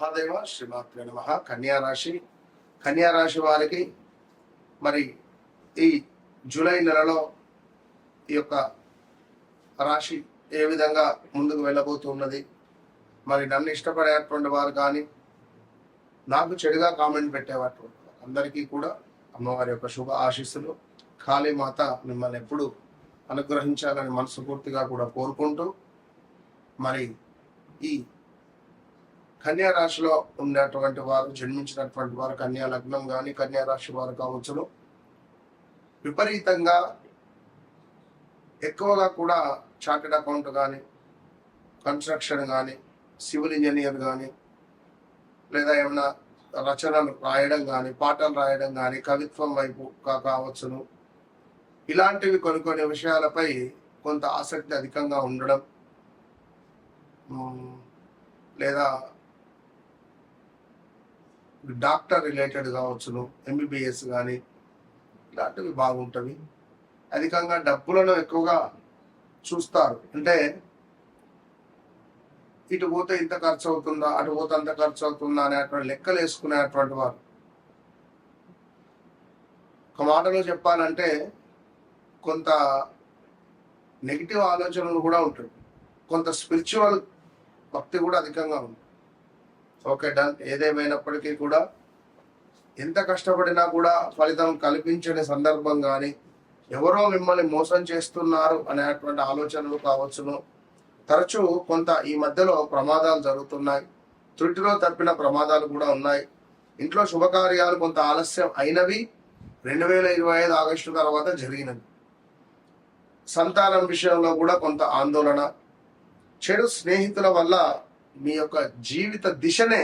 మహాదేవ శ్రీమాత్రే నమః. కన్యా రాశి వారికి మరి ఈ జూలై నెలలో ఈ యొక్క రాశి ఏ విధంగా ముందుకు వెళ్ళబోతున్నది, మరి నన్ను ఇష్టపడేటువంటి వారు కానీ నాకు చెడుగా కామెంట్ పెట్టేవారు అందరికీ కూడా అమ్మవారి యొక్క శుభ ఆశీస్సులు, కాళీమాత మిమ్మల్ని ఎప్పుడు అనుగ్రహించాలని మనస్ఫూర్తిగా కూడా కోరుకుంటూ, మరి ఈ కన్యా రాశిలో ఉన్నటువంటి వారు, జన్మించినటువంటి వారు, కన్యా లగ్నం కానీ కన్యా రాశి వారు కావచ్చును, విపరీతంగా ఎక్కువగా కూడా చార్టెడ్ అకౌంట్ కానీ, కన్స్ట్రక్షన్ కానీ, సివిల్ ఇంజనీర్ కానీ, లేదా ఏమైనా రచనలు రాయడం కానీ, పాటలు రాయడం కానీ, కవిత్వం వైపు కావచ్చును, ఇలాంటివి కొన్ని విషయాలపై కొంత ఆసక్తి అధికంగా ఉండడం, లేదా డాక్టర్ రిలేటెడ్ కావచ్చును, ఎంబీబీఎస్ కానీ ఇలాంటివి బాగుంటుంది. అధికంగా డబ్బులను ఎక్కువగా చూస్తారు. అంటే ఇటు పోతే ఇంత ఖర్చు అవుతుందా, అటు పోతే అంత ఖర్చు అవుతుందా అనేటువంటి లెక్కలు వేసుకునేటువంటి వారు. ఒక మాటలో చెప్పాలంటే కొంత నెగిటివ్ ఆలోచనలు కూడా ఉంటుంది, కొంత స్పిరిచువల్ భక్తి కూడా అధికంగా ఉంది. Okay, done. ఏదేమైనప్పటికీ కూడా ఎంత కష్టపడినా కూడా ఫలితం కల్పించని సందర్భం కానీ, ఎవరో మిమ్మల్ని మోసం చేస్తున్నారు అనేటువంటి ఆలోచనలు కావచ్చును. తరచూ కొంత ఈ మధ్యలో ప్రమాదాలు జరుగుతున్నాయి, త్రుటిలో తప్పిన ప్రమాదాలు కూడా ఉన్నాయి. ఇంట్లో శుభకార్యాలు కొంత ఆలస్యం అయినవి 2025 ఆగస్టు తర్వాత జరిగినవి. సంతానం విషయంలో కూడా కొంత ఆందోళన, చెడు స్నేహితుల వల్ల మీ యొక్క జీవిత దిశనే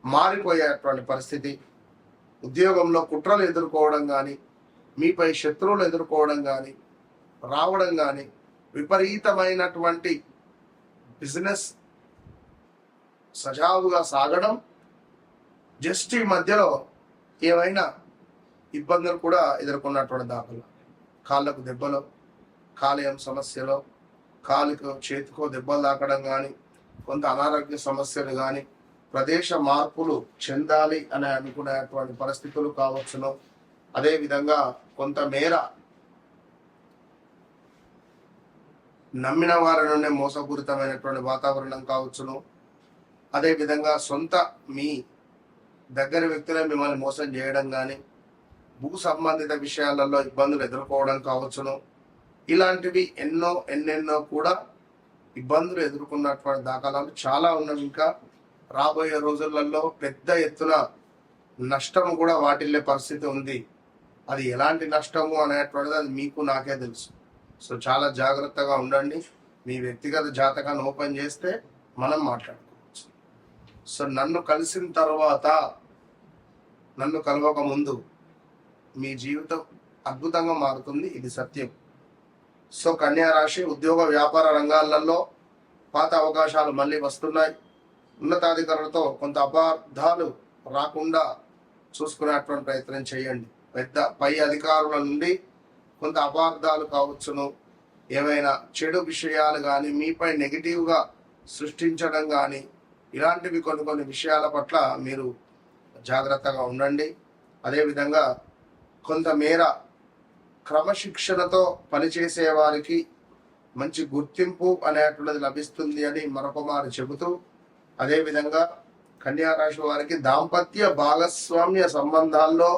మారిపోయేటువంటి పరిస్థితి, ఉద్యోగంలో కుట్రలు ఎదుర్కోవడం కానీ, మీపై శత్రువులు ఎదుర్కోవడం కానీ రావడం కానీ, విపరీతమైనటువంటి బిజినెస్ సజావుగా సాగడం, జస్ట్ ఈ మధ్యలో ఏమైనా ఇబ్బందులు కూడా ఎదుర్కొన్నటువంటి దాఖలు, కాళ్ళకు దెబ్బలు, కాలేయం సమస్యలో, కాలుకు చేతికో దెబ్బలు తాకడం కానీ, కొంత అనారోగ్య సమస్యలు కానీ, ప్రదేశ మార్పులు చెందాలి అని అనుకునేటువంటి పరిస్థితులు కావచ్చును. అదేవిధంగా కొంతమేర నమ్మిన వారి నుండి మోసపూరితమైనటువంటి వాతావరణం కావచ్చును. అదేవిధంగా సొంత మీ దగ్గర వ్యక్తులే మిమ్మల్ని మోసం చేయడం కానీ, భూ సంబంధిత విషయాలలో ఇబ్బందులు ఎదుర్కోవడం కావచ్చును. ఇలాంటివి ఎన్నెన్నో కూడా ఇబ్బందులు ఎదుర్కొన్నటువంటి దాఖలాలు చాలా ఉన్నవి. ఇంకా రాబోయే రోజులలో పెద్ద ఎత్తున నష్టం కూడా వాటిల్లే పరిస్థితి ఉంది. అది ఎలాంటి నష్టము అనేటువంటిది అది మీకు నాకే తెలుసు. సో చాలా జాగ్రత్తగా ఉండండి. మీ వ్యక్తిగత జాతకాన్ని ఓపెన్ చేస్తే మనం మాట్లాడుకోవచ్చు. సో నన్ను కలిసిన తర్వాత, నన్ను కలవక ముందు మీ జీవితం అద్భుతంగా మారుతుంది, ఇది సత్యం. సో కన్యా రాశి ఉద్యోగ వ్యాపార రంగాలలో పాత అవకాశాలు మళ్ళీ వస్తున్నాయి. ఉన్నతాధికారులతో కొంత అపార్థాలు రాకుండా చూసుకునేటువంటి ప్రయత్నం చేయండి. పై అధికారుల నుండి కొంత అపార్థాలు కావచ్చును, ఏవైనా చెడు విషయాలు కానీ, మీపై నెగిటివ్గా సృష్టించడం కానీ, ఇలాంటివి కొన్ని విషయాల పట్ల మీరు జాగ్రత్తగా ఉండండి. అదేవిధంగా కొంతమేర క్రమశిక్షణతో పనిచేసే వారికి మంచి గుర్తింపు అనేటువంటిది లభిస్తుంది అని మరొక మారు చెబుతూ, అదేవిధంగా కన్యా రాశి వారికి దాంపత్య భాగస్వామ్య సంబంధాల్లో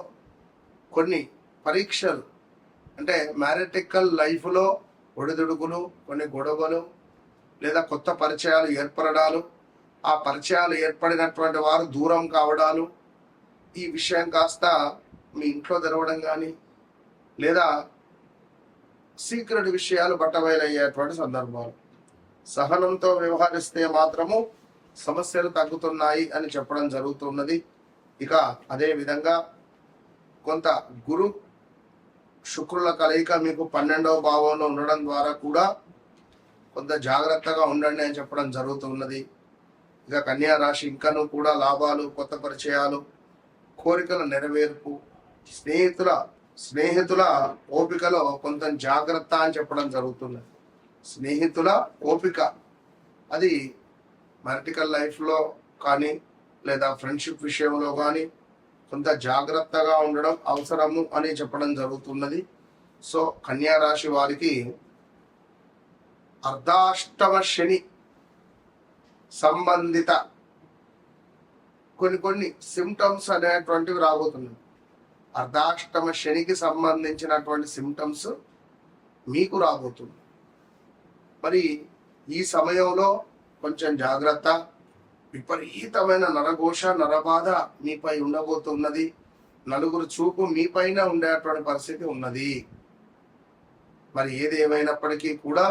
కొన్ని పరీక్షలు, అంటే మ్యారిటికల్ లైఫ్లో ఒడిదుడుకులు, కొన్ని గొడవలు, లేదా కొత్త పరిచయాలు ఏర్పడడాలు, ఆ పరిచయాలు ఏర్పడినటువంటి వారు దూరం కావడాలు, ఈ విషయం కాస్త మీ ఇంట్లో తెరవడం కానీ, లేదా సీక్రెట్ విషయాలు బట్టబయలయ్యేటువంటి సందర్భాలు. సహనంతో వ్యవహరిస్తే మాత్రము సమస్యలు తగ్గుతున్నాయి అని చెప్పడం జరుగుతున్నది. ఇక అదే విధంగా కొంత గురు శుక్రుల కలయిక మీకు 12వ భావంలో ఉండడం ద్వారా కూడా కొంత జాగ్రత్తగా ఉండండి అని చెప్పడం జరుగుతున్నది. ఇక కన్యా రాశి ఇంకనూ కూడా లాభాలు, కొత్త పరిచయాలు, కోరికల నెరవేర్పు, స్నేహితుల ఓపికలో కొంత జాగ్రత్త అని చెప్పడం జరుగుతున్నది. స్నేహితుల ఓపిక అది మ్యారిటికల్ లైఫ్లో కానీ, లేదా ఫ్రెండ్షిప్ విషయంలో కానీ కొంత జాగ్రత్తగా ఉండడం అవసరము అని చెప్పడం జరుగుతున్నది. సో కన్యా రాశి వారికి అర్ధాష్టమ శని సంబంధిత కొన్ని సిమ్టమ్స్ అనేటువంటివి రాబోతున్నాయి. అర్ధాష్టమ శనికి సంబంధించినటువంటి సిమ్టమ్స్ మీకు రాబోతుంది. మరి ఈ సమయంలో కొంచెం జాగ్రత్త. విపరీతమైన నరఘోష నరబాధ మీపై ఉండబోతున్నది. నలుగురు చూపు మీపైన ఉండేటువంటి పరిస్థితి ఉన్నది. మరి ఏది ఏమైనప్పటికీ కూడా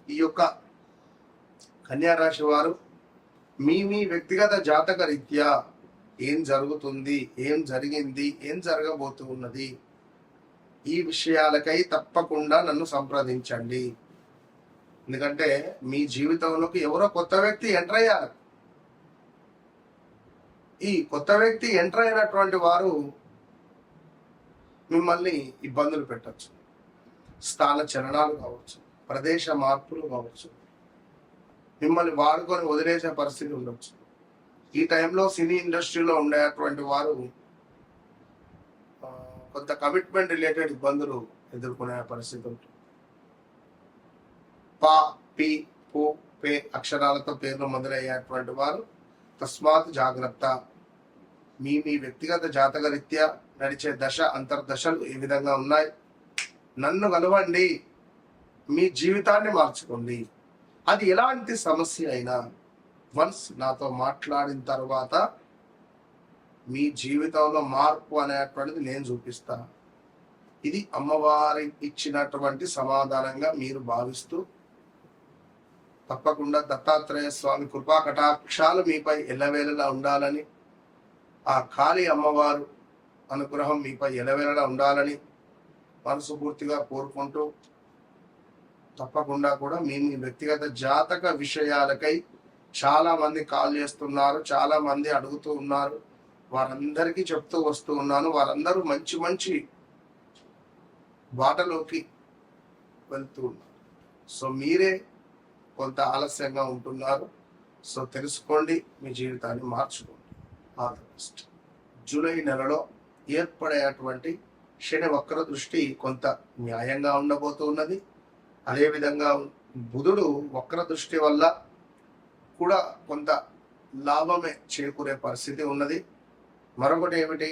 ఈ యొక్క కన్యా రాశి వారు మీ వ్యక్తిగత జాతక రీత్యా ఏం జరుగుతుంది, ఏం జరిగింది, ఏం జరగబోతున్నది, ఈ విషయాలకై తప్పకుండా నన్ను సంప్రదించండి. ఎందుకంటే మీ జీవితంలోకి ఎవరో కొత్త వ్యక్తి ఎంటర్ అయ్యారు. ఈ కొత్త వ్యక్తి ఎంటర్ అయినటువంటి వారు మిమ్మల్ని ఇబ్బందులు పెట్టచ్చు. స్థాన చలనాలు కావచ్చు, ప్రదేశ మార్పులు కావచ్చు, మిమ్మల్ని వాడుకొని వదిలేసే పరిస్థితి ఉండొచ్చు. ఈ టైంలో సినీ ఇండస్ట్రీలో ఉండేటువంటి వారు కొంత కమిట్మెంట్ రిలేటెడ్ ఇబ్బందులు ఎదుర్కొనే పరిస్థితి ఉంటుంది. పా, పి, పు, పే అక్షరాలతో పేర్లు మొదలయ్యేటువంటి వారు తస్మాత్ జాగ్రత్త. మీ వ్యక్తిగత జాతక రీత్యా నడిచే దశ అంతర్దశలు ఏ విధంగా ఉన్నాయి, నన్ను కలవండి, మీ జీవితాన్ని మార్చుకోండి. అది ఎలాంటి సమస్య అయినా వన్స్ నాతో మాట్లాడిన తర్వాత మీ జీవితంలో మార్పు అనేటువంటిది నేను చూపిస్తా. ఇది అమ్మవారి ఇచ్చినటువంటి సమాధానంగా మీరు భావిస్తూ తప్పకుండా దత్తాత్రేయ స్వామి కృపా కటాక్షాలు మీపై ఎల్లవేళలా ఉండాలని, ఆ కాళీ అమ్మవారు అనుగ్రహం మీపై ఎల్లవేళలా ఉండాలని మనస్ఫూర్తిగా కోరుకుంటూ తప్పకుండా కూడా మీ వ్యక్తిగత జాతక విషయాలకై చాలా మంది కాల్ చేస్తున్నారు, చాలా మంది అడుగుతూ ఉన్నారు. వారందరికీ చెప్తూ వస్తూ ఉన్నాను. వారందరూ మంచి మంచి బాటలోకి వెళ్తూ ఉన్నారు. సో మీరే కొంత ఆలస్యంగా ఉంటున్నారు. సో తెలుసుకోండి, మీ జీవితాన్ని మార్చుకోండి. All the best. జూలై నెలలో ఏర్పడేటువంటి శని వక్ర దృష్టి కొంత న్యాయంగా ఉండబోతున్నది. అదేవిధంగా బుధుడు వక్ర దృష్టి వల్ల కూడా కొంత లాభమే చేకూరే పరిస్థితి ఉన్నది. మరొకటి ఏమిటి,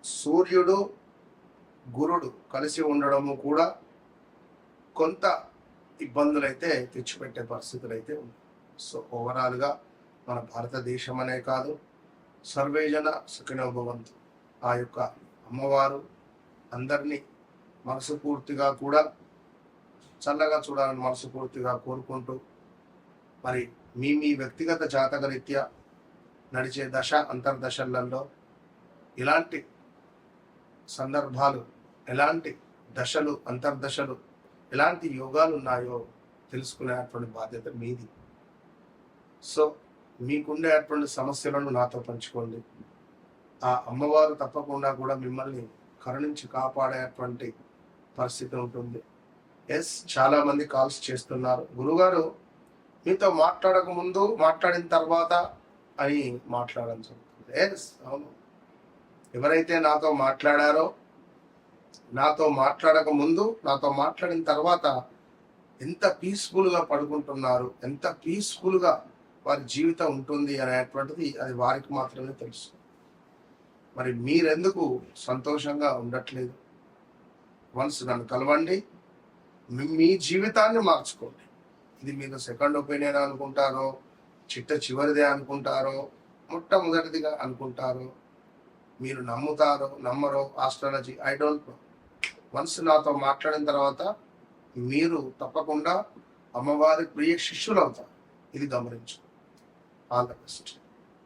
సూర్యుడు గురుడు కలిసి ఉండడము కూడా కొంత ఇబ్బందులు అయితే తెచ్చిపెట్టే పరిస్థితులు అయితే ఉన్నాయి. సో ఓవరాల్గా మన భారతదేశం అనే కాదు, సర్వేజన సుఖినో భవంతు. ఆ యొక్క అమ్మవారు అందరినీ మనసుపూర్తిగా కూడా చల్లగా చూడాలని మనసుపూర్తిగా కోరుకుంటూ, మరి మీ వ్యక్తిగత జాతక రీత్యా నడిచే దశ అంతర్దశలలో ఎలాంటి సందర్భాలు, ఎలాంటి దశలు, అంతర్దశలు, ఎలాంటి యోగాలు ఉన్నాయో తెలుసుకునేటువంటి బాధ్యత మీది. సో మీకుండేటువంటి సమస్యలను నాతో పంచుకోండి. ఆ అమ్మవారు తప్పకుండా కూడా మిమ్మల్ని కరుణించి కాపాడేటువంటి పరిస్థితి ఉంటుంది. ఎస్, చాలా మంది కాల్స్ చేస్తున్నారు, గురుగారు మీతో మాట్లాడక ముందు, మాట్లాడిన తర్వాత అని మాట్లాడడం జరుగుతుంది. ఎస్, అవును. ఎవరైతే నాతో మాట్లాడారో, నాతో మాట్లాడక ముందు, నాతో మాట్లాడిన తర్వాత ఎంత పీస్ఫుల్గా పడుకుంటున్నారు, ఎంత పీస్ఫుల్గా వారి జీవితం ఉంటుంది అనేటువంటిది అది వారికి మాత్రమే తెలుసు. మరి మీరెందుకు సంతోషంగా ఉండట్లేదు? వన్స్ నన్ను కలవండి, మీ జీవితాన్ని మార్చుకోండి. ఇది మీరు సెకండ్ ఒపీనియన్ అనుకుంటారో, చిట్ట చివరిదే అనుకుంటారో, మొట్టమొదటిదిగా అనుకుంటారో, మీరు నమ్ముతారో నమ్మరో astrology I don't know. Once నాతో మాట్లాడిన తర్వాత మీరు తప్పకుండా అమ్మవారి ప్రియ శిష్యులు అవుతారు. ఇది గమనించు. All the best.